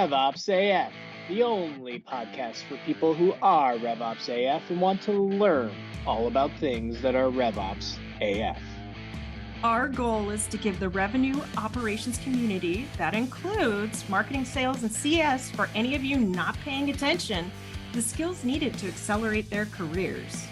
RevOpsAF, the only podcast for people who are RevOpsAF and want to learn all about things that are RevOpsAF. Our goal is to give the revenue operations community, that includes marketing, sales, and CS, for any of you not paying attention, the skills needed to accelerate their careers.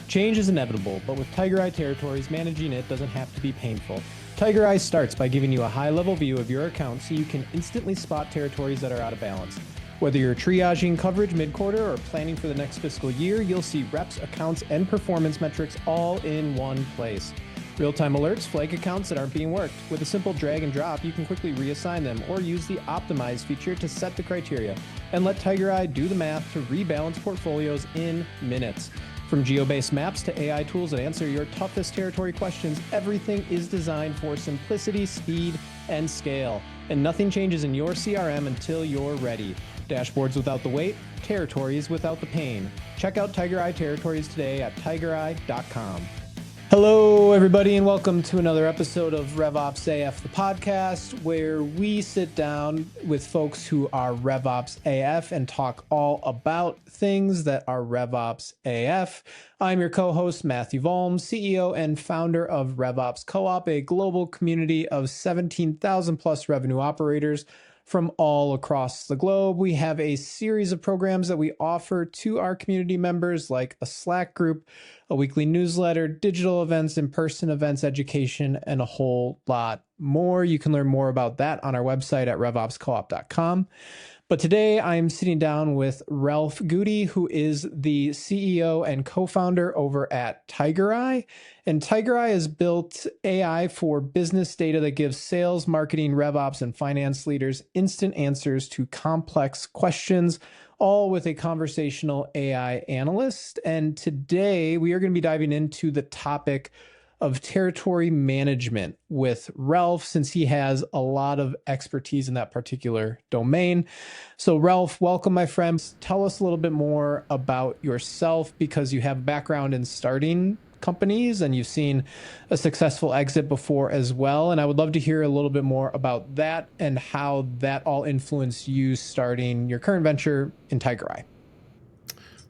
Change is inevitable, but with TigerEye territories, managing it doesn't have to be painful. TigerEye starts by giving you a high-level view of your account so you can instantly spot territories that are out of balance. Whether you're triaging coverage mid-quarter or planning for the next fiscal year, you'll see reps, accounts, and performance metrics all in one place. Real-time alerts flag accounts that aren't being worked. With a simple drag and drop, you can quickly reassign them or use the Optimize feature to set the criteria and let TigerEye do the math to rebalance portfolios in minutes. From geo-based maps to AI tools that answer your toughest territory questions, everything is designed for simplicity, speed, and scale. And nothing changes in your CRM until you're ready. Dashboards without the wait, territories without the pain. Check out TigerEye territories today at tigereye.com. Hello, everybody, and welcome to another episode of RevOpsAF, the podcast, where we sit down with folks who are RevOpsAF and talk all about things that are RevOpsAF. I'm your co-host, Matthew Volm, CEO and founder of RevOps Co-op, a global community of 17,000 plus revenue operators from all across the globe. We have a series of programs that we offer to our community members, like a Slack group, a weekly newsletter, digital events, in-person events, education, and a whole lot more. You can learn more about that on our website at RevOpsCoop.com. But today I'm sitting down with Ralph Gootee, who is the CEO and co-founder over at TigerEye. And TigerEye has built AI for business data that gives sales, marketing, RevOps, and finance leaders instant answers to complex questions, all with a conversational AI analyst. And today we are going to be diving into the topic of territory management with Ralph, since he has a lot of expertise in that particular domain. So Ralph, welcome, my friend. Tell us a little bit more about yourself, because you have a background in starting companies and you've seen a successful exit before as well. And I would love to hear a little bit more about that and how that all influenced you starting your current venture in TigerEye.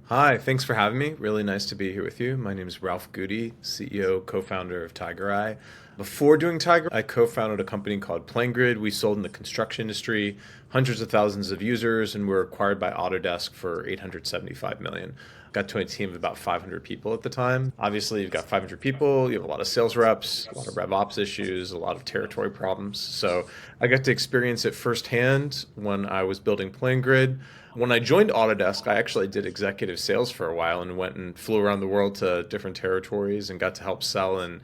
Hi, thanks for having me. Really nice to be here with you. My name is Ralph Gootee, CEO, co-founder of TigerEye. Before doing TigerEye, I co-founded a company called PlanGrid. We sold in the construction industry, hundreds of thousands of users, and were acquired by Autodesk for $875 million. Got to a team of about 500 people at the time. Obviously, you've got 500 people, you have a lot of sales reps, a lot of RevOps issues, a lot of territory problems. So I got to experience it firsthand when I was building PlanGrid. When I joined Autodesk, I actually did executive sales for a while and went and flew around the world to different territories and got to help sell in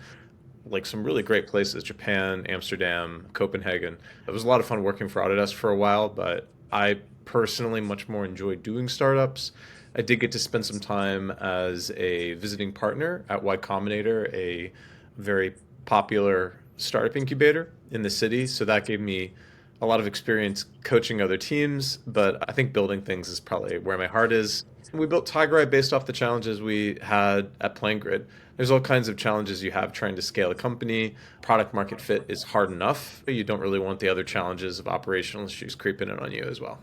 like some really great places, Japan, Amsterdam, Copenhagen. It was a lot of fun working for Autodesk for a while, but I personally much more enjoyed doing startups. I did get to spend some time as a visiting partner at Y Combinator, a very popular startup incubator in the city. So that gave me a lot of experience coaching other teams, but I think building things is probably where my heart is. We built TigerEye based off the challenges we had at PlanGrid. There's all kinds of challenges you have trying to scale a company. Product market fit is hard enough. You don't really want the other challenges of operational issues creeping in on you as well.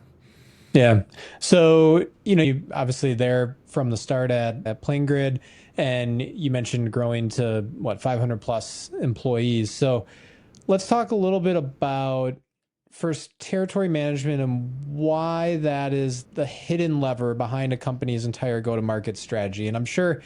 Yeah. So, you obviously there from the start at PlanGrid, and you mentioned growing to 500 plus employees. So let's talk a little bit about first territory management and why that is the hidden lever behind a company's entire go-to-market strategy. And I'm sure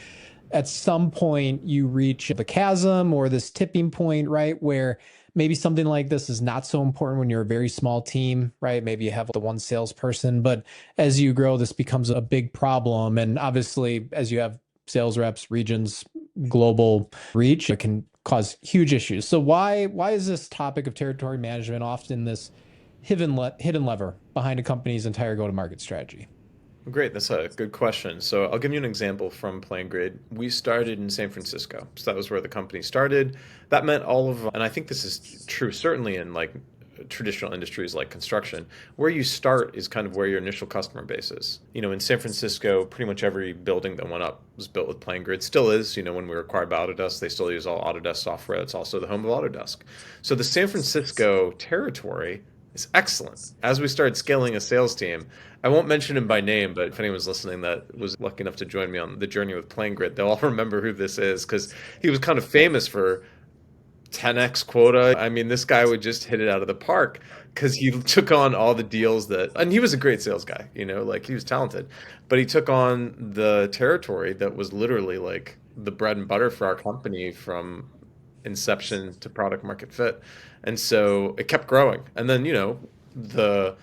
at some point you reach the chasm or this tipping point, right, where maybe something like this is not so important when you're a very small team, right? Maybe you have the one salesperson, but as you grow, this becomes a big problem. And obviously, as you have sales reps, regions, global reach, it can cause huge issues. So why is this topic of territory management often this hidden lever behind a company's entire go-to-market strategy? Great, that's a good question. So I'll give you an example from PlanGrid. We started in San Francisco. So that was where the company started. That meant and I think this is true certainly in like traditional industries like construction, where you start is kind of where your initial customer base is. In San Francisco, pretty much every building that went up was built with PlanGrid. Still is. When we were acquired by Autodesk, they still use all Autodesk software. It's also the home of Autodesk. So the San Francisco territory is excellent. As we started scaling a sales team, I won't mention him by name, but if anyone's listening that was lucky enough to join me on the journey with PlanGrid, they'll all remember who this is because he was kind of famous for 10x quota. I mean, this guy would just hit it out of the park because he took on all the deals and he was a great sales guy, like he was talented, but he took on the territory that was literally like the bread and butter for our company from inception to product market fit. And so it kept growing. And then, the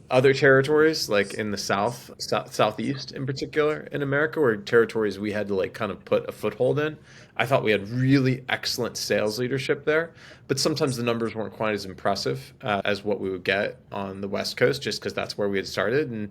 other territories, like in the southeast in particular in America, were territories we had to like kind of put a foothold in. I thought we had really excellent sales leadership there, but sometimes the numbers weren't quite as impressive as what we would get on the West Coast, just because that's where we had started. And,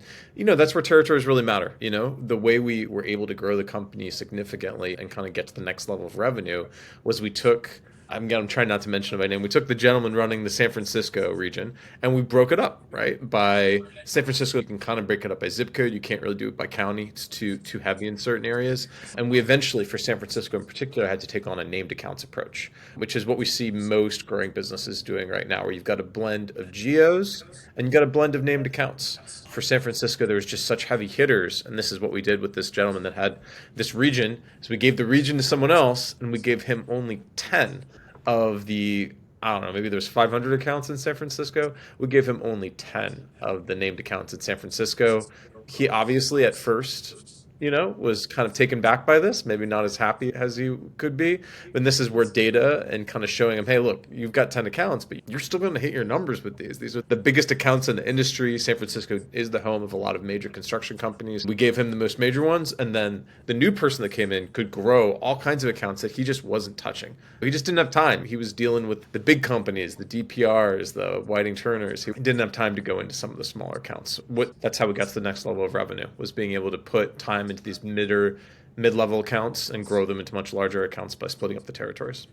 that's where territories really matter. The way we were able to grow the company significantly and kind of get to the next level of revenue was we took, I'm trying not to mention it by name. We took the gentleman running the San Francisco region and we broke it up, right? By San Francisco, you can kind of break it up by zip code. You can't really do it by county. It's too heavy in certain areas. And we eventually, for San Francisco in particular, had to take on a named accounts approach, which is what we see most growing businesses doing right now, where you've got a blend of geos and you've got a blend of named accounts. For San Francisco, there was just such heavy hitters. And this is what we did with this gentleman that had this region. So we gave the region to someone else and we gave him only 10 of the, I don't know, maybe there's 500 accounts in San Francisco. We gave him only 10 of the named accounts in San Francisco. He obviously at first, was kind of taken back by this, maybe not as happy as he could be. And this is where data and kind of showing him, hey, look, you've got 10 accounts, but you're still going to hit your numbers with these. These are the biggest accounts in the industry. San Francisco is the home of a lot of major construction companies. We gave him the most major ones. And then the new person that came in could grow all kinds of accounts that he just wasn't touching. He just didn't have time. He was dealing with the big companies, the DPRs, the Whiting Turners. He didn't have time to go into some of the smaller accounts. That's how we got to the next level of revenue, was being able to put time into these mid-level accounts and grow them into much larger accounts by splitting up the territories.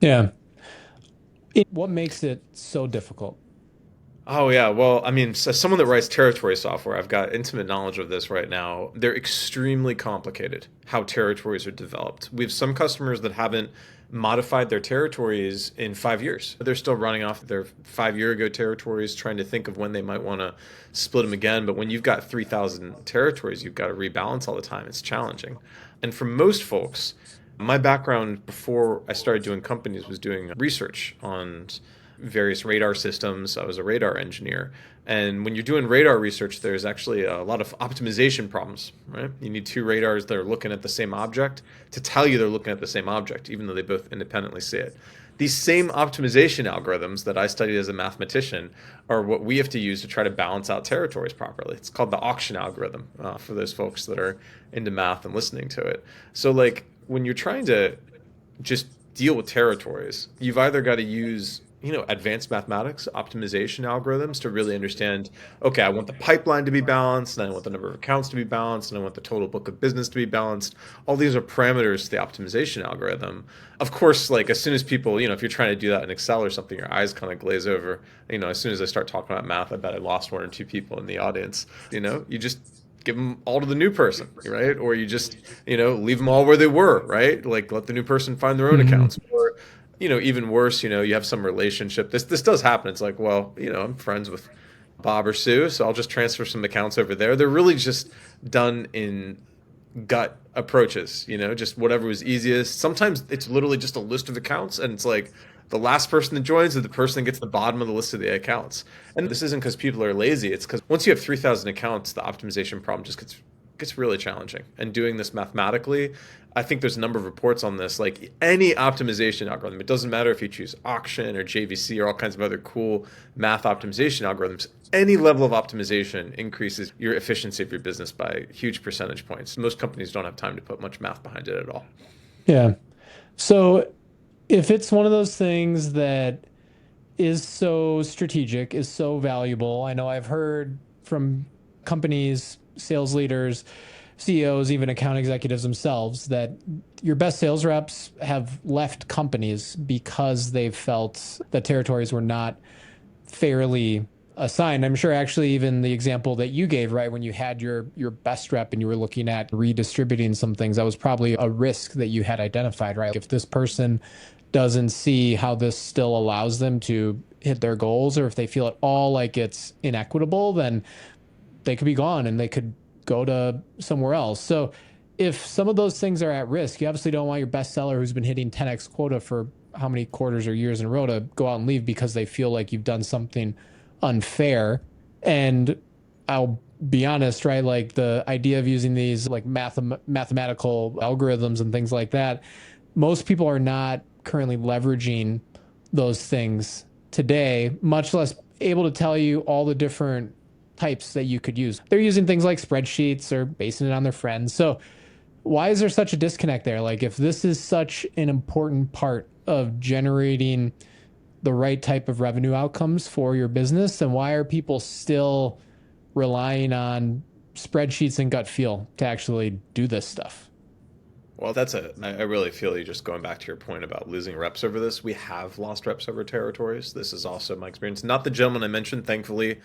Yeah. What makes it so difficult? Oh, yeah. Well, I mean, as someone that writes territory software, I've got intimate knowledge of this right now. They're extremely complicated, how territories are developed. We have some customers that haven't modified their territories in 5 years. They're still running off their 5-year-ago territories, trying to think of when they might want to split them again. But when you've got 3,000 territories, you've got to rebalance all the time. It's challenging. And for most folks, my background before I started doing companies was doing research on various radar systems. I was a radar engineer. And when you're doing radar research, there's actually a lot of optimization problems, right? You need two radars that are looking at the same object to tell you they're looking at the same object, even though they both independently see it. These same optimization algorithms that I studied as a mathematician are what we have to use to try to balance out territories properly. It's called the auction algorithm for those folks that are into math and listening to it. So like when you're trying to just deal with territories, you've either got to use advanced mathematics, optimization algorithms to really understand, okay, I want the pipeline to be balanced, and I want the number of accounts to be balanced, and I want the total book of business to be balanced. All these are parameters to the optimization algorithm. Of course, like as soon as people, if you're trying to do that in Excel or something, your eyes kind of glaze over. As soon as I start talking about math, I bet I lost one or two people in the audience. You just give them all to the new person, right? Or you just, leave them all where they were, right? Like let the new person find their own accounts. Or even worse, you have some relationship. This does happen. It's like, well, I'm friends with Bob or Sue, so I'll just transfer some accounts over there. They're really just done in gut approaches, just whatever was easiest. Sometimes it's literally just a list of accounts, and it's like the last person that joins is the person that gets the bottom of the list of the accounts. And this isn't because people are lazy. It's because once you have 3,000 accounts, the optimization problem just gets really challenging. And doing this mathematically, I think there's a number of reports on this, like any optimization algorithm. It doesn't matter if you choose auction or JVC or all kinds of other cool math optimization algorithms. Any level of optimization increases your efficiency of your business by huge percentage points. Most companies don't have time to put much math behind it at all. Yeah. So if it's one of those things that is so strategic, is so valuable, I know I've heard from companies, sales leaders, CEOs, even account executives themselves, that your best sales reps have left companies because they've felt that territories were not fairly assigned. I'm sure actually even the example that you gave, right, when you had your best rep and you were looking at redistributing some things, that was probably a risk that you had identified, right? If this person doesn't see how this still allows them to hit their goals, or if they feel at all like it's inequitable, then they could be gone and they could go to somewhere else. So if some of those things are at risk, you obviously don't want your best seller who's been hitting 10x quota for how many quarters or years in a row to go out and leave because they feel like you've done something unfair. And I'll be honest, right? Like the idea of using these like mathematical algorithms and things like that, most people are not currently leveraging those things today, much less able to tell you all the different types that you could use. They're using things like spreadsheets or basing it on their friends. So why is there such a disconnect there? Like if this is such an important part of generating the right type of revenue outcomes for your business, then why are people still relying on spreadsheets and gut feel to actually do this stuff? Well, I really feel you just going back to your point about losing reps over this. We have lost reps over territories. This is also my experience. Not the gentleman I mentioned, thankfully.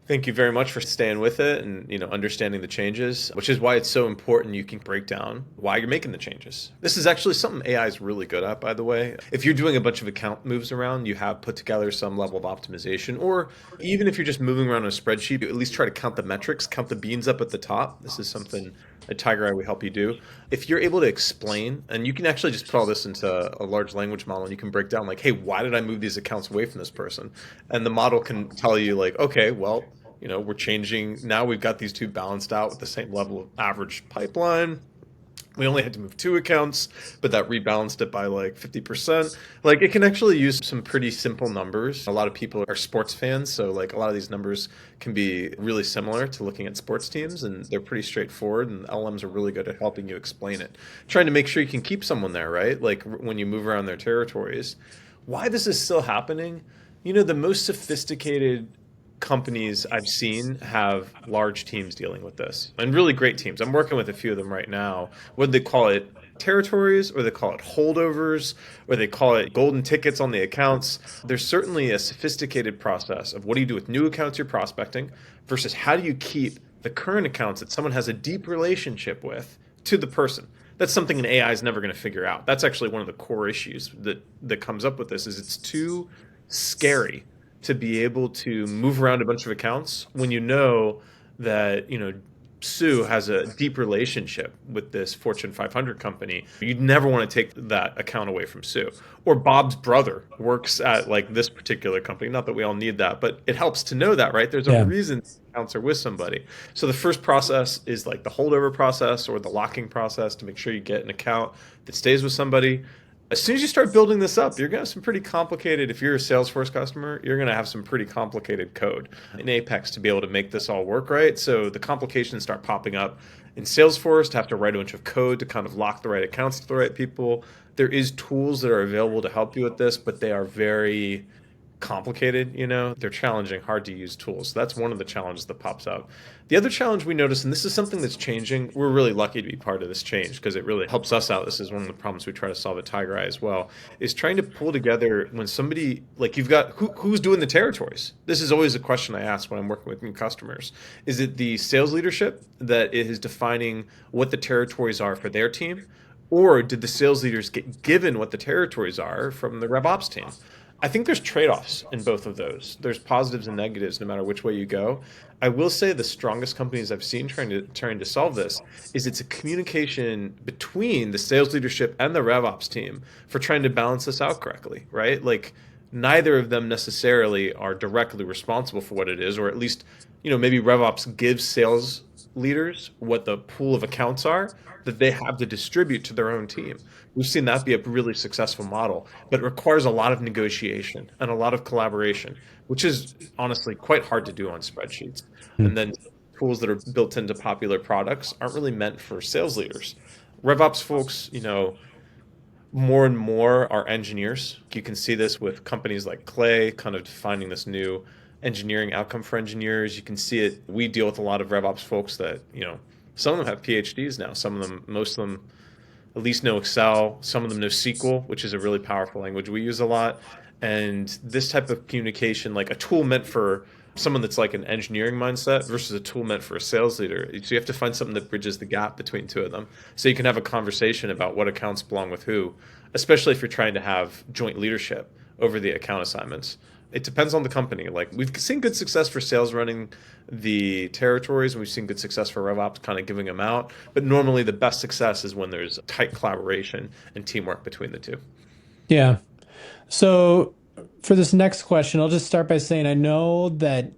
Thank you very much for staying with it and, understanding the changes, which is why it's so important you can break down why you're making the changes. This is actually something AI is really good at, by the way. If you're doing a bunch of account moves around, you have put together some level of optimization, or even if you're just moving around a spreadsheet, you at least try to count the metrics, count the beans up at the top. This is something at TigerEye we help you do. If you're able to explain, and you can actually just put all this into a large language model and you can break down like, hey, why did I move these accounts away from this person? And the model can tell you like, okay, well, we're changing. Now we've got these two balanced out with the same level of average pipeline. We only had to move 2 accounts, but that rebalanced it by like 50%. Like it can actually use some pretty simple numbers. A lot of people are sports fans, so like a lot of these numbers can be really similar to looking at sports teams, and they're pretty straightforward, and LMs are really good at helping you explain it. Trying to make sure you can keep someone there, right? Like when you move around their territories. Why this is still happening? The most sophisticated companies I've seen have large teams dealing with this, and really great teams. I'm working with a few of them right now. Whether they call it territories, or they call it holdovers, or they call it golden tickets on the accounts, there's certainly a sophisticated process of what do you do with new accounts you're prospecting versus how do you keep the current accounts that someone has a deep relationship with to the person. That's something an AI is never going to figure out. That's actually one of the core issues that comes up with this, is it's too scary to be able to move around a bunch of accounts when you know that, Sue has a deep relationship with this Fortune 500 company. You'd never want to take that account away from Sue. Or Bob's brother works at like this particular company. Not that we all need that, but it helps to know that, right? There's a reason accounts are with somebody. So the first process is like the holdover process or the locking process to make sure you get an account that stays with somebody. As soon as you start building this up, you're going to have some pretty complicated, if you're a Salesforce customer, you're going to have some pretty complicated code in Apex to be able to make this all work right. So the complications start popping up in Salesforce to have to write a bunch of code to kind of lock the right accounts to the right people. There is tools that are available to help you with this, but they are very complicated, they're challenging, hard to use tools. So that's one of the challenges that pops up. The other challenge we notice, and this is something that's changing, we're really lucky to be part of this change because it really helps us out. This is one of the problems we try to solve at TigerEye as well, is trying to pull together when somebody, like you've got, who's doing the territories? This is always a question I ask when I'm working with new customers. Is it the sales leadership that is defining what the territories are for their team? Or did the sales leaders get given what the territories are from the RevOps team? I think there's trade-offs in both of those. There's positives and negatives no matter which way you go. I will say the strongest companies I've seen trying to solve this is it's a communication between the sales leadership and the RevOps team for trying to balance this out correctly, right? Like neither of them necessarily are directly responsible for what it is, or at least, maybe RevOps gives sales leaders what the pool of accounts are that they have to distribute to their own team. We've seen that be a really successful model, but it requires a lot of negotiation and a lot of collaboration, which is honestly quite hard to do on spreadsheets. And then tools that are built into popular products aren't really meant for sales leaders. RevOps folks, more and more are engineers. You can see this with companies like Clay kind of defining this new engineering outcome for engineers. You can see it. We deal with a lot of RevOps folks that, some of them have PhDs now. Some of them, most of them at least know Excel. Some of them know SQL, which is a really powerful language we use a lot. And this type of communication, like a tool meant for someone that's like an engineering mindset versus a tool meant for a sales leader. So you have to find something that bridges the gap between two of them. So you can have a conversation about what accounts belong with who, especially if you're trying to have joint leadership over the account assignments. It depends on the company. Like we've seen good success for sales running the territories, and we've seen good success for RevOps kind of giving them out. But normally the best success is when there's tight collaboration and teamwork between the two. Yeah. So for this next question, I'll just start by saying I know that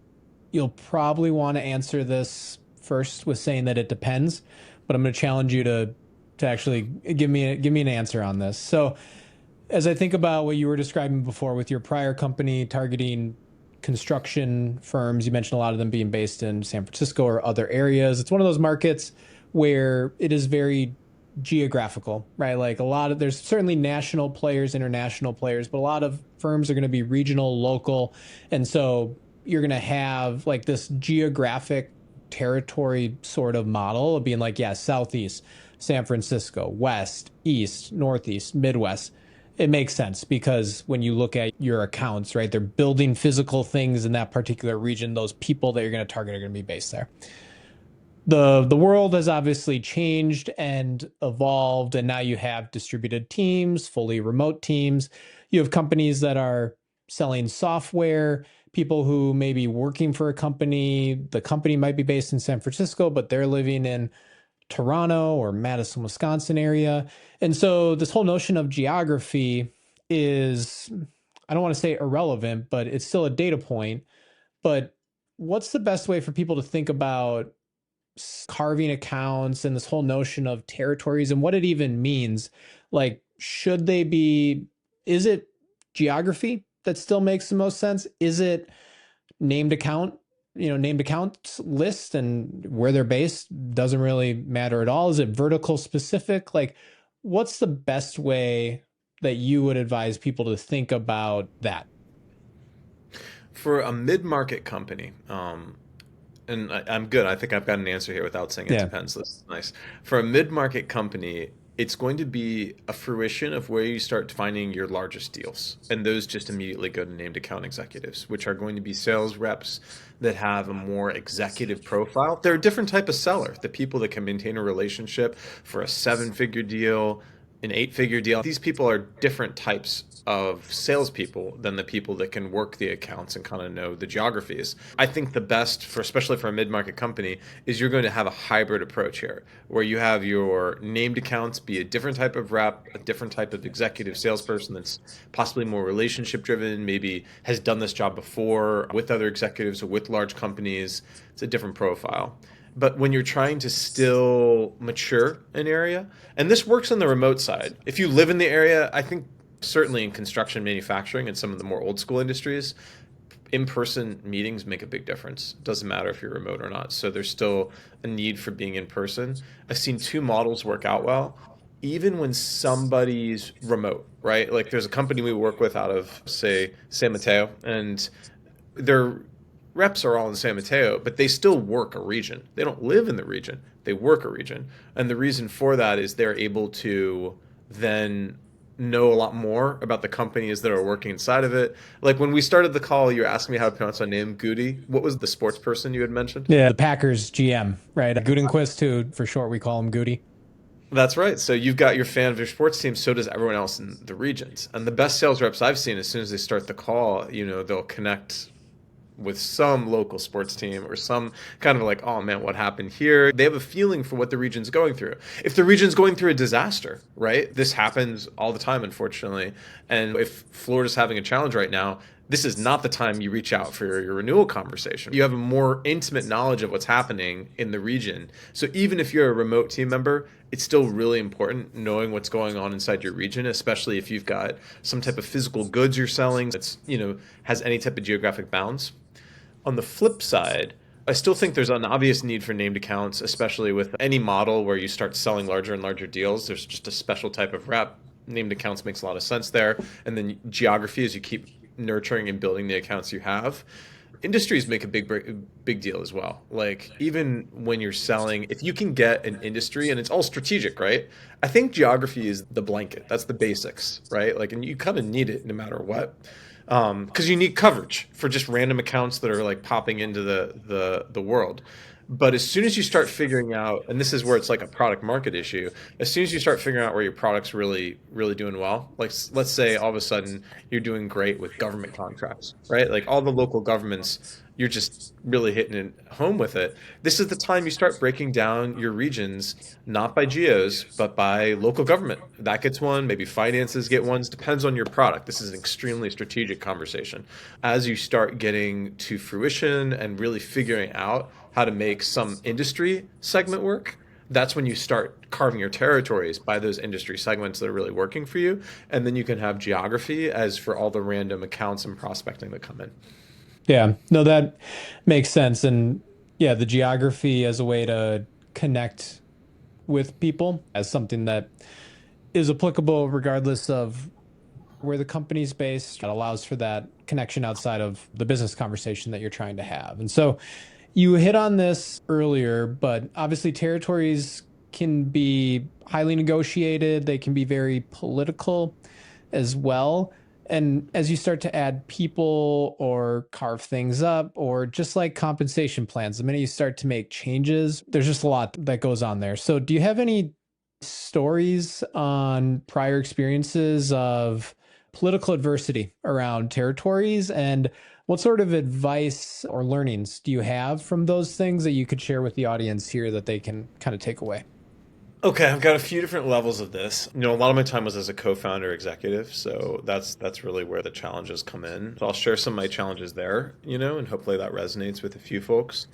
you'll probably want to answer this first with saying that it depends, but I'm going to challenge you to actually give me an answer on this. So as I think about what you were describing before with your prior company targeting construction firms, you mentioned a lot of them being based in San Francisco or other areas. It's one of those markets where it is very geographical, right? Like there's certainly national players, international players, but a lot of firms are going to be regional, local. And so you're going to have like this geographic territory sort of model of being like, yeah, Southeast, San Francisco, West, East, Northeast, Midwest. It makes sense because when you look at your accounts, right, they're building physical things in that particular region. Those people that you're going to target are going to be based there. The world has obviously changed and evolved, and now you have distributed teams, fully remote teams. You have companies that are selling software, people who may be working for a company. The company might be based in San Francisco, but they're living in Toronto or Madison, Wisconsin area. And so this whole notion of geography is, I don't want to say irrelevant, but it's still a data point. But what's the best way for people to think about carving accounts and this whole notion of territories and what it even means? Like, should they be, is it geography that still makes the most sense? Is it named account list and where they're based doesn't really matter at all? Is it vertical specific? Like, what's the best way that you would advise people to think about that? For a mid-market company, and I'm good. I think I've got an answer here without saying it depends. That's nice. For a mid-market company, it's going to be a fruition of where you start finding your largest deals. And those just immediately go to named account executives, which are going to be sales reps that have a more executive profile. They're a different type of seller. The people that can maintain a relationship for a 7-figure deal, an 8-figure deal. These people are different types of salespeople than the people that can work the accounts and kind of know the geographies. I think the best especially for a mid-market company, is you're going to have a hybrid approach here, where you have your named accounts be a different type of rep, a different type of executive salesperson that's possibly more relationship driven, maybe has done this job before with other executives or with large companies. It's a different profile. But when you're trying to still mature an area, and this works on the remote side, if you live in the area, I think certainly in construction, manufacturing, and some of the more old school industries, in-person meetings make a big difference. It doesn't matter if you're remote or not. So there's still a need for being in person. I've seen two models work out well, even when somebody's remote, right? Like there's a company we work with out of, say, San Mateo, and their reps are all in San Mateo, but they still work a region. They don't live in the region. They work a region. And the reason for that is they're able to then know a lot more about the companies that are working inside of it. Like when we started the call, you were asking me how to pronounce my name, Gootee. What was the sports person you had mentioned? Yeah, the Packers GM, right? Gutenkvist, who for short we call him Gootee. That's right. So you've got your fan of your sports team, so does everyone else in the regions. And the best sales reps I've seen, as soon as they start the call, they'll connect with some local sports team or some kind of like, oh man, what happened here? They have a feeling for what the region's going through. If the region's going through a disaster, right? This happens all the time, unfortunately. And if Florida's having a challenge right now, this is not the time you reach out for your renewal conversation. You have a more intimate knowledge of what's happening in the region. So even if you're a remote team member, it's still really important knowing what's going on inside your region, especially if you've got some type of physical goods you're selling that's, has any type of geographic bounds. On the flip side, I still think there's an obvious need for named accounts, especially with any model where you start selling larger and larger deals. There's just a special type of rep. Named accounts makes a lot of sense there. And then geography, as you keep nurturing and building the accounts you have. Industries make a big deal as well. Like even when you're selling, if you can get an industry, and it's all strategic, right? I think geography is the blanket. That's the basics, right? Like, and you kind of need it no matter what. Because you need coverage for just random accounts that are like popping into the world. But as soon as you start figuring out, and this is where it's like a product market issue, as soon as you start figuring out where your product's really, really doing well, like let's say all of a sudden you're doing great with government contracts, right? Like all the local governments, you're just really hitting it home with it. This is the time you start breaking down your regions, not by geos, but by local government. That gets one, maybe finances get ones, depends on your product. This is an extremely strategic conversation. As you start getting to fruition and really figuring out how to make some industry segment work, that's when you start carving your territories by those industry segments that are really working for you. And then you can have geography as for all the random accounts and prospecting that come in. Yeah, no, that makes sense. And yeah, the geography as a way to connect with people as something that is applicable regardless of where the company's based. That allows for that connection outside of the business conversation that you're trying to have. And so you hit on this earlier, but obviously territories can be highly negotiated. They can be very political as well. And as you start to add people or carve things up, or just like compensation plans, the minute you start to make changes, there's just a lot that goes on there. So do you have any stories on prior experiences of political adversity around territories? And what sort of advice or learnings do you have from those things that you could share with the audience here that they can kind of take away? Okay, I've got a few different levels of this. A lot of my time was as a co-founder executive, so that's really where the challenges come in. So I'll share some of my challenges there, and hopefully that resonates with a few folks.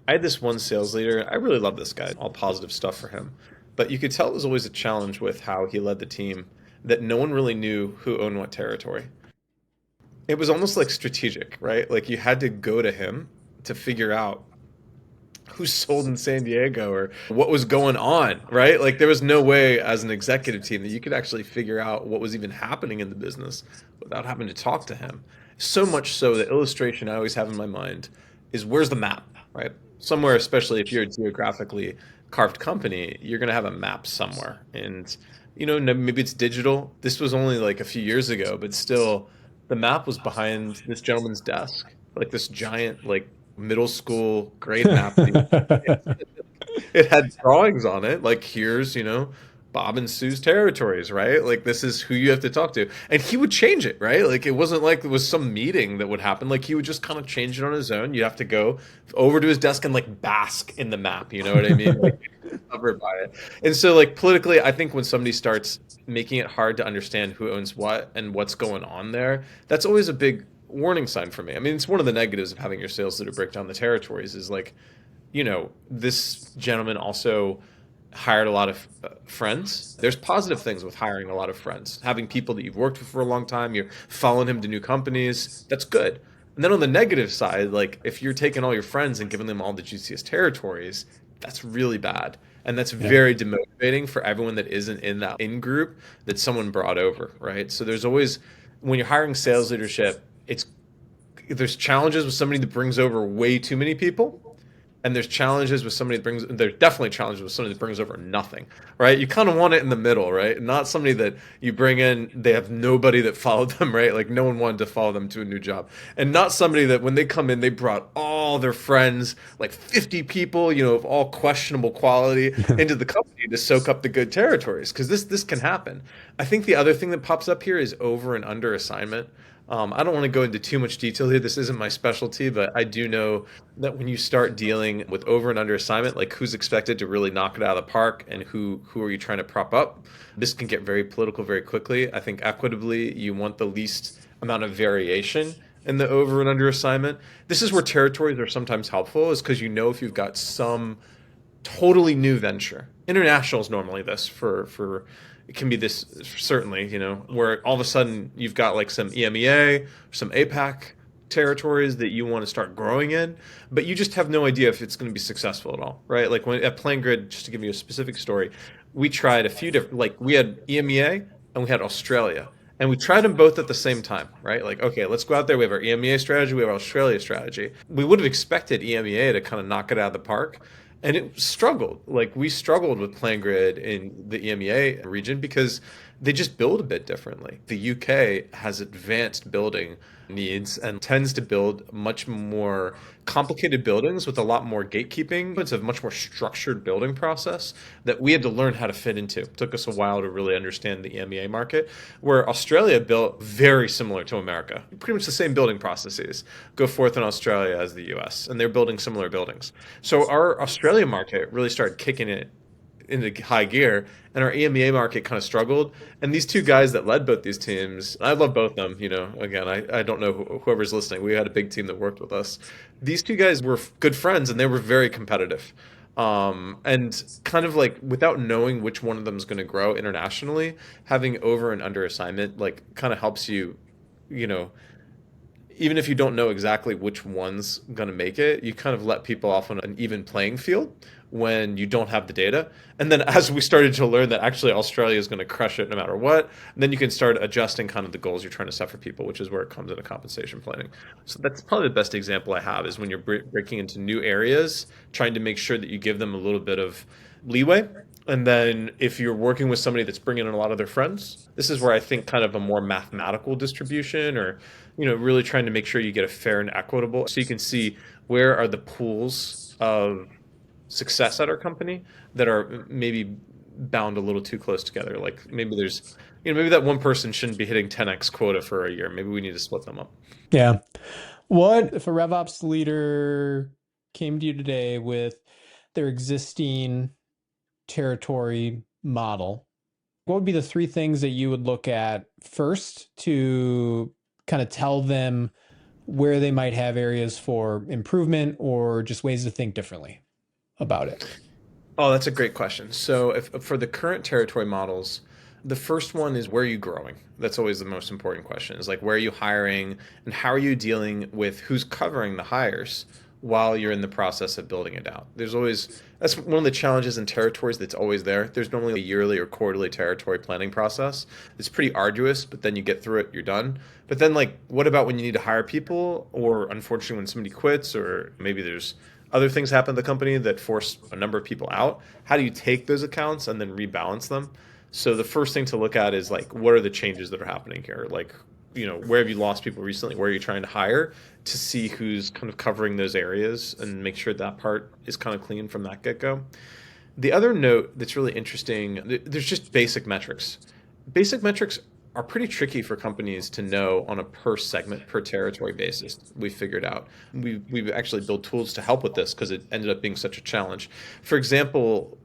I had this one sales leader. I really love this guy, all positive stuff for him. But you could tell it was always a challenge with how he led the team, that no one really knew who owned what territory. It was almost like strategic, right? Like you had to go to him to figure out who sold in San Diego or what was going on, right? Like there was no way as an executive team that you could actually figure out what was even happening in the business without having to talk to him. So much so the illustration I always have in my mind is where's the map, right? Somewhere, especially if you're a geographically carved company, you're going to have a map somewhere. And, maybe it's digital. This was only like a few years ago, but still the map was behind this gentleman's desk, like this giant, like middle school grade map. It had drawings on it, like here's, Bob and Sue's territories, right? Like this is who you have to talk to. And he would change it, right? Like it wasn't like there was some meeting that would happen. Like he would just kind of change it on his own. You'd have to go over to his desk and like bask in the map, you know what I mean? Like covered by it. And so like politically, I think when somebody starts making it hard to understand who owns what and what's going on there, that's always a big warning sign for me. I mean, it's one of the negatives of having your sales leader break down the territories is like, this gentleman also hired a lot of friends. There's positive things with hiring a lot of friends, having people that you've worked with for a long time, you're following him to new companies. That's good. And then on the negative side, like if you're taking all your friends and giving them all the juiciest territories, that's really bad. And that's very demotivating for everyone that isn't in that in-group that someone brought over, right? So there's always, when you're hiring sales leadership, there's challenges with somebody that brings over way too many people. And there's challenges with somebody there's definitely challenges with somebody that brings over nothing, right? You kind of want it in the middle, right? Not somebody that you bring in, they have nobody that followed them, right? Like no one wanted to follow them to a new job. And not somebody that when they come in, they brought all their friends, like 50 people, of all questionable quality into the company to soak up the good territories. Because this can happen. I think the other thing that pops up here is over and under assignment. I don't want to go into too much detail here. This isn't my specialty, but I do know that when you start dealing with over and under assignment, like who's expected to really knock it out of the park and who are you trying to prop up, this can get very political very quickly. I think equitably, you want the least amount of variation in the over and under assignment. This is where territories are sometimes helpful, is because if you've got some totally new venture. International is normally this for it can be this certainly, where all of a sudden you've got like some EMEA, some APAC territories that you want to start growing in, but you just have no idea if it's going to be successful at all, right? Like when at PlanGrid, just to give you a specific story, we tried a few different, like we had EMEA and we had Australia. And we tried them both at the same time, right? Like, okay, let's go out there. We have our EMEA strategy. We have our Australia strategy. We would have expected EMEA to kind of knock it out of the park. And it struggled. Like we struggled with PlanGrid in the EMEA region because they just build a bit differently. The UK has advanced building needs and tends to build much more complicated buildings with a lot more gatekeeping. It's a much more structured building process that we had to learn how to fit into. It took us a while to really understand the EMEA market, where Australia built very similar to America. Pretty much the same building processes go forth in Australia as the US, and they're building similar buildings. So our Australia market really started kicking it into high gear, and our EMEA market kind of struggled. And these two guys that led both these teams, I love both of them. Again, I don't know whoever's listening. We had a big team that worked with us. These two guys were good friends, and they were very competitive. And kind of like without knowing which one of them is going to grow internationally, having over and under assignment like kind of helps you, even if you don't know exactly which one's going to make it, you kind of let people off on an even playing field when you don't have the data. And then as we started to learn that actually Australia is going to crush it no matter what, then you can start adjusting kind of the goals you're trying to set for people, which is where it comes into compensation planning. So that's probably the best example I have is when you're breaking into new areas, trying to make sure that you give them a little bit of leeway. And then if you're working with somebody that's bringing in a lot of their friends, this is where I think kind of a more mathematical distribution or, really trying to make sure you get a fair and equitable so you can see where are the pools of success at our company that are maybe bound a little too close together. Like maybe there's, maybe that one person shouldn't be hitting 10x quota for a year. Maybe we need to split them up. Yeah. What if a RevOps leader came to you today with their existing territory model? What would be the three things that you would look at first to kind of tell them where they might have areas for improvement or just ways to think differently about it? Oh, that's a great question. So if for the current territory models, the first one is where are you growing? That's always the most important question is like, where are you hiring and how are you dealing with who's covering the hires while you're in the process of building it out? That's one of the challenges in territories that's always there. There's normally a yearly or quarterly territory planning process. It's pretty arduous, but then you get through it, you're done. But then like, what about when you need to hire people or unfortunately when somebody quits or maybe there's other things happen in the company that force a number of people out? How do you take those accounts and then rebalance them? So the first thing to look at is like, what are the changes that are happening here? Like, where have you lost people recently? Where are you trying to hire to see who's kind of covering those areas and make sure that part is kind of clean from that get-go. The other note that's really interesting, there's just basic metrics. Basic metrics are pretty tricky for companies to know on a per segment, per territory basis. We figured out. We've actually built tools to help with this because it ended up being such a challenge. For example,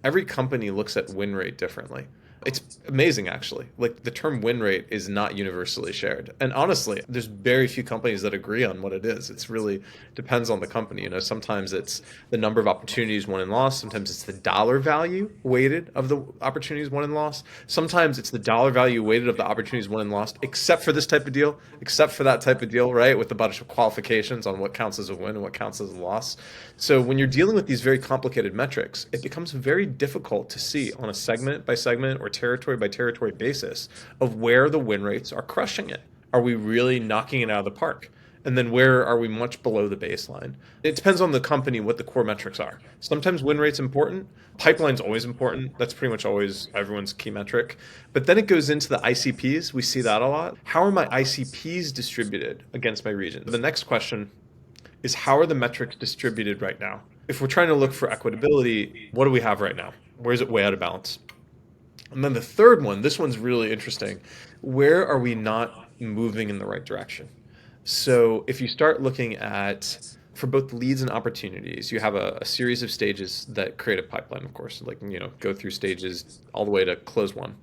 every company looks at win rate differently. It's amazing, actually. Like the term win rate is not universally shared. And honestly, there's very few companies that agree on what it is. It's really depends on the company. Sometimes it's the number of opportunities won and lost. Sometimes it's the dollar value weighted of the opportunities won and lost. Sometimes it's the dollar value weighted of the opportunities won and lost, except for this type of deal, except for that type of deal, right? With a bunch of qualifications on what counts as a win and what counts as a loss. So when you're dealing with these very complicated metrics, it becomes very difficult to see on a segment by segment or territory by territory basis of where the win rates are crushing it. Are we really knocking it out of the park? And then where are we much below the baseline? It depends on the company what the core metrics are. Sometimes win rate's important. Pipeline's always important. That's pretty much always everyone's key metric. But then it goes into the ICPs. We see that a lot. How are my ICPs distributed against my region? The next question is how are the metrics distributed right now? If we're trying to look for equitability, what do we have right now? Where is it way out of balance? And then the third one, this one's really interesting. Where are we not moving in the right direction? So if you start looking at, for both leads and opportunities, you have a series of stages that create a pipeline, of course, like, go through stages all the way to close one.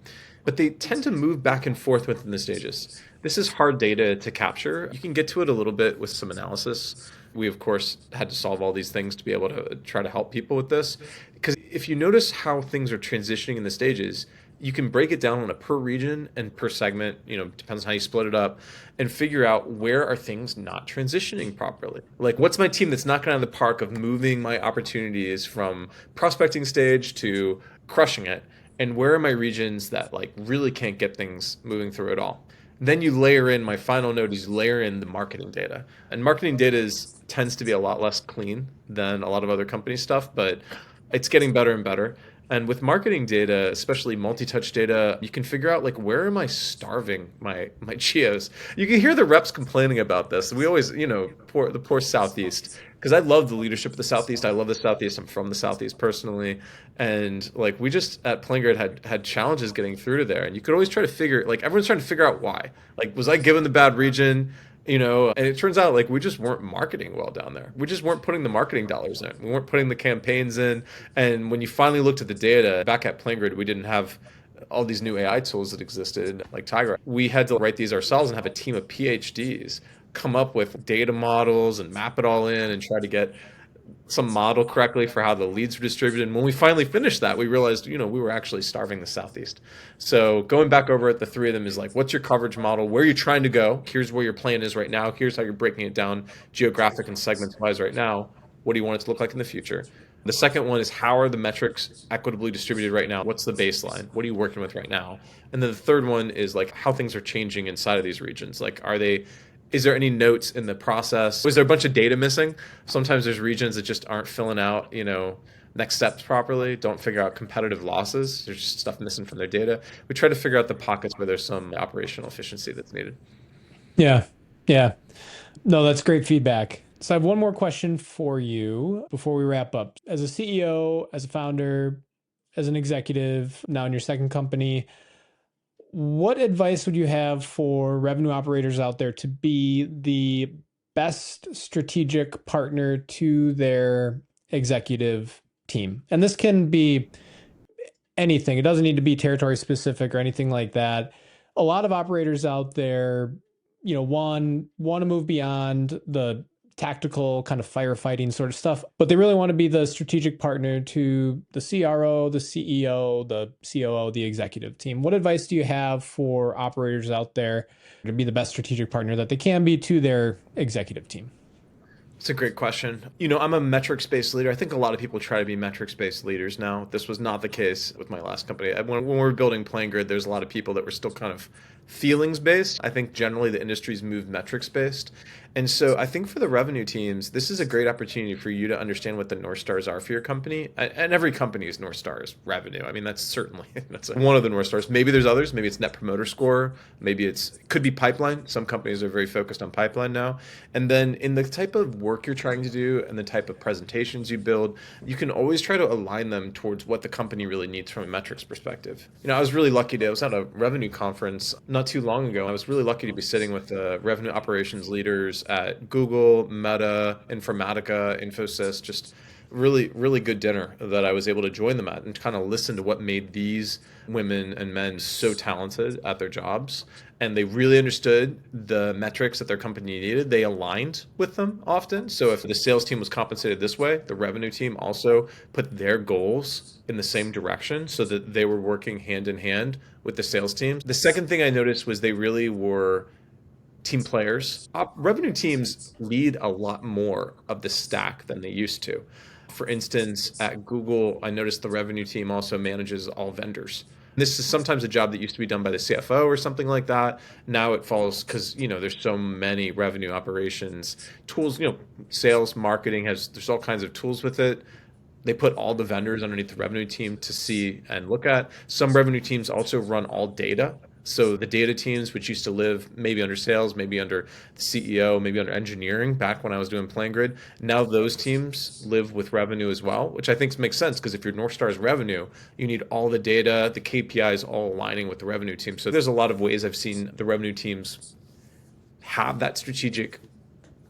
But they tend to move back and forth within the stages. This is hard data to capture. You can get to it a little bit with some analysis. We, of course, had to solve all these things to be able to try to help people with this. Because if you notice how things are transitioning in the stages, you can break it down on a per region and per segment, depends on how you split it up, and figure out where are things not transitioning properly. Like, what's my team that's not going out of the park of moving my opportunities from prospecting stage to crushing it? And where are my regions that really can't get things moving through at all? Then you layer in, my final note is layer in the marketing data. And marketing data tends to be a lot less clean than a lot of other company stuff, but it's getting better and better. And with marketing data, especially multi-touch data, you can figure out like, where am I starving my geos? You can hear the reps complaining about this. We always, the poor Southeast, because I love the leadership of the Southeast. I love the Southeast. I'm from the Southeast personally. And like, we just at PlanGrid had challenges getting through to there. And you could always try to figure, like, everyone's trying to figure out why. Like, was I given the bad region? And it turns out like we just weren't marketing well down there. We just weren't putting the marketing dollars in. We weren't putting the campaigns in. And when you finally looked at the data back at PlanGrid, we didn't have all these new AI tools that existed like TigerEye. We had to write these ourselves and have a team of PhDs come up with data models and map it all in and try to get some model correctly for how the leads were distributed. And when we finally finished that, we realized, we were actually starving the Southeast. So going back over it, the three of them is like, what's your coverage model? Where are you trying to go? Here's where your plan is right now. Here's how you're breaking it down geographic and segments wise right now. What do you want it to look like in the future? The second one is, how are the metrics equitably distributed right now? What's the baseline? What are you working with right now? And then the third one is like, how things are changing inside of these regions. Like, is there any notes in the process? Was there a bunch of data missing? Sometimes there's regions that just aren't filling out, next steps properly, don't figure out competitive losses. There's just stuff missing from their data. We try to figure out the pockets where there's some operational efficiency that's needed. Yeah. Yeah. No, that's great feedback. So I have one more question for you before we wrap up. As a CEO, as a founder, as an executive, now in your second company, what advice would you have for revenue operators out there to be the best strategic partner to their executive team? And this can be anything. It doesn't need to be territory specific or anything like that. A lot of operators out there, want to move beyond the tactical kind of firefighting sort of stuff, but they really want to be the strategic partner to the CRO, the CEO, the COO, the executive team. What advice do you have for operators out there to be the best strategic partner that they can be to their executive team? It's a great question. I'm a metrics-based leader. I think a lot of people try to be metrics-based leaders now. This was not the case with my last company. When we were building PlanGrid, there's a lot of people that were still kind of feelings-based. I think generally the industry's moved metrics-based. And so I think for the revenue teams, this is a great opportunity for you to understand what the North Stars are for your company. And every company's North Star is revenue. I mean, that's one of the North Stars. Maybe there's others. Maybe it's Net Promoter Score. Maybe it could be pipeline. Some companies are very focused on pipeline now. And then in the type of work you're trying to do and the type of presentations you build, you can always try to align them towards what the company really needs from a metrics perspective. I was really lucky I was at a revenue conference not too long ago. I was really lucky to be sitting with the revenue operations leaders at Google, Meta, Informatica, Infosys, just really, really good dinner that I was able to join them at and kind of listen to what made these women and men so talented at their jobs. And they really understood the metrics that their company needed. They aligned with them often. So if the sales team was compensated this way, the revenue team also put their goals in the same direction so that they were working hand in hand with the sales teams. The second thing I noticed was they really were team players. Revenue teams lead a lot more of the stack than they used to. For instance, at Google, I noticed the revenue team also manages all vendors. This is sometimes a job that used to be done by the CFO or something like that. Now it falls because, there's so many revenue operations tools, sales, marketing there's all kinds of tools with it. They put all the vendors underneath the revenue team to see and look at. Some revenue teams also run all data. So the data teams, which used to live maybe under sales, maybe under the CEO, maybe under engineering back when I was doing PlanGrid, now those teams live with revenue as well, which I think makes sense because if your North Star is revenue, you need all the data, the KPIs all aligning with the revenue team. So there's a lot of ways I've seen the revenue teams have that strategic,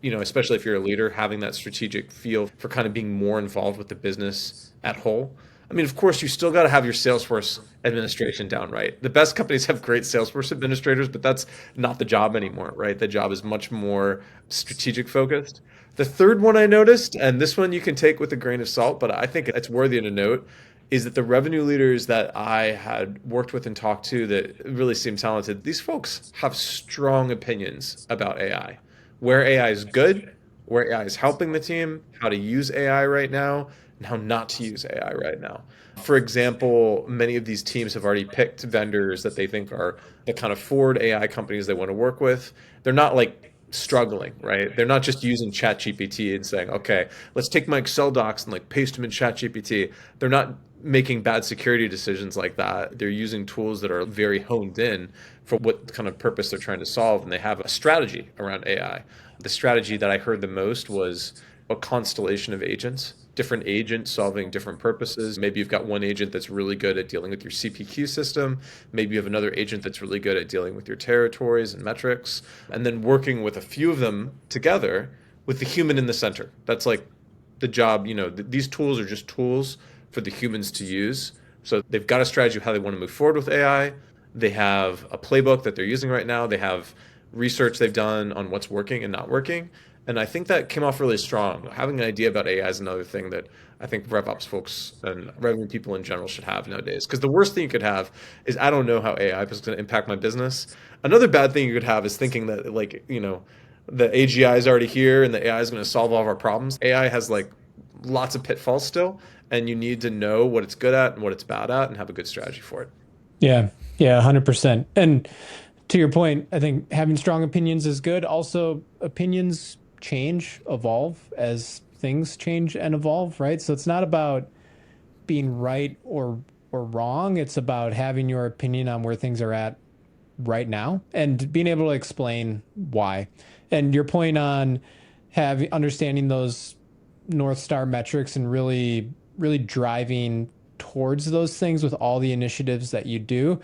especially if you're a leader, having that strategic feel for kind of being more involved with the business at whole. I mean, of course, you still got to have your Salesforce administration down, right? The best companies have great Salesforce administrators, but that's not the job anymore, right? The job is much more strategic focused. The third one I noticed, and this one you can take with a grain of salt, but I think it's worthy to note, is that the revenue leaders that I had worked with and talked to that really seemed talented, these folks have strong opinions about AI, where AI is good, where AI is helping the team, how to use AI right now, and how not to use AI right now. For example, many of these teams have already picked vendors that they think are the kind of forward AI companies they want to work with. They're not like struggling, right? They're not just using ChatGPT and saying, okay, let's take my Excel docs and like paste them in ChatGPT. They're not making bad security decisions like that. They're using tools that are very honed in for what kind of purpose they're trying to solve, and they have a strategy around AI. The strategy that I heard the most was a constellation of agents, different agents solving different purposes. Maybe you've got one agent that's really good at dealing with your CPQ system. Maybe you have another agent that's really good at dealing with your territories and metrics, and then working with a few of them together with the human in the center. That's like the job, these tools are just tools for the humans to use. So they've got a strategy of how they want to move forward with AI. They have a playbook that they're using right now. They have research they've done on what's working and not working. And I think that came off really strong. Having an idea about AI is another thing that I think RevOps folks and revenue people in general should have nowadays. Because the worst thing you could have is, I don't know how AI is going to impact my business. Another bad thing you could have is thinking that, the AGI is already here and the AI is going to solve all of our problems. AI has lots of pitfalls still, and you need to know what it's good at and what it's bad at and have a good strategy for it. Yeah, 100%. And to your point, I think having strong opinions is good. Also, opinions change, evolve as things change and evolve, right? So it's not about being right or wrong. It's about having your opinion on where things are at right now and being able to explain why. And your point on understanding those North Star metrics and really driving towards those things with all the initiatives that you do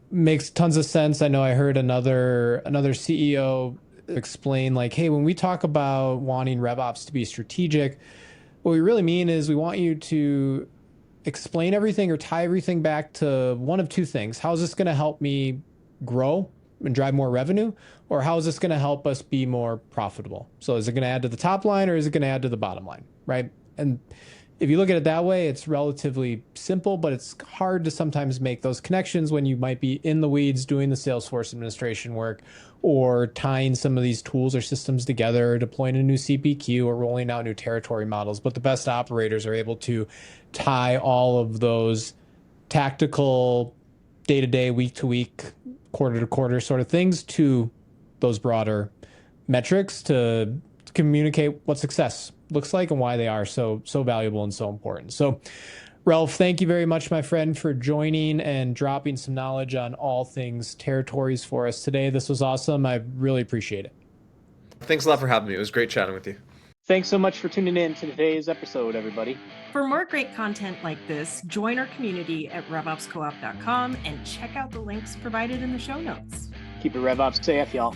makes tons of sense. I know I heard another CEO explain hey, when we talk about wanting RevOps to be strategic, what we really mean is we want you to explain everything or tie everything back to one of two things. How is this going to help me grow and drive more revenue? Or how is this going to help us be more profitable? So is it going to add to the top line or is it going to add to the bottom line, right? And if you look at it that way, it's relatively simple, but it's hard to sometimes make those connections when you might be in the weeds doing the Salesforce administration work or tying some of these tools or systems together, or deploying a new CPQ or rolling out new territory models. But the best operators are able to tie all of those tactical, day-to-day, week-to-week, quarter-to-quarter sort of things to those broader metrics to communicate what success looks like and why they are so valuable and so important. So, Ralph, thank you very much, my friend, for joining and dropping some knowledge on all things territories for us today. This was awesome. I really appreciate it. Thanks a lot for having me. It was great chatting with you. Thanks so much for tuning in to today's episode, everybody. For more great content like this, join our community at RevOpsCoop.com and check out the links provided in the show notes. Keep it RevOpsAF, y'all.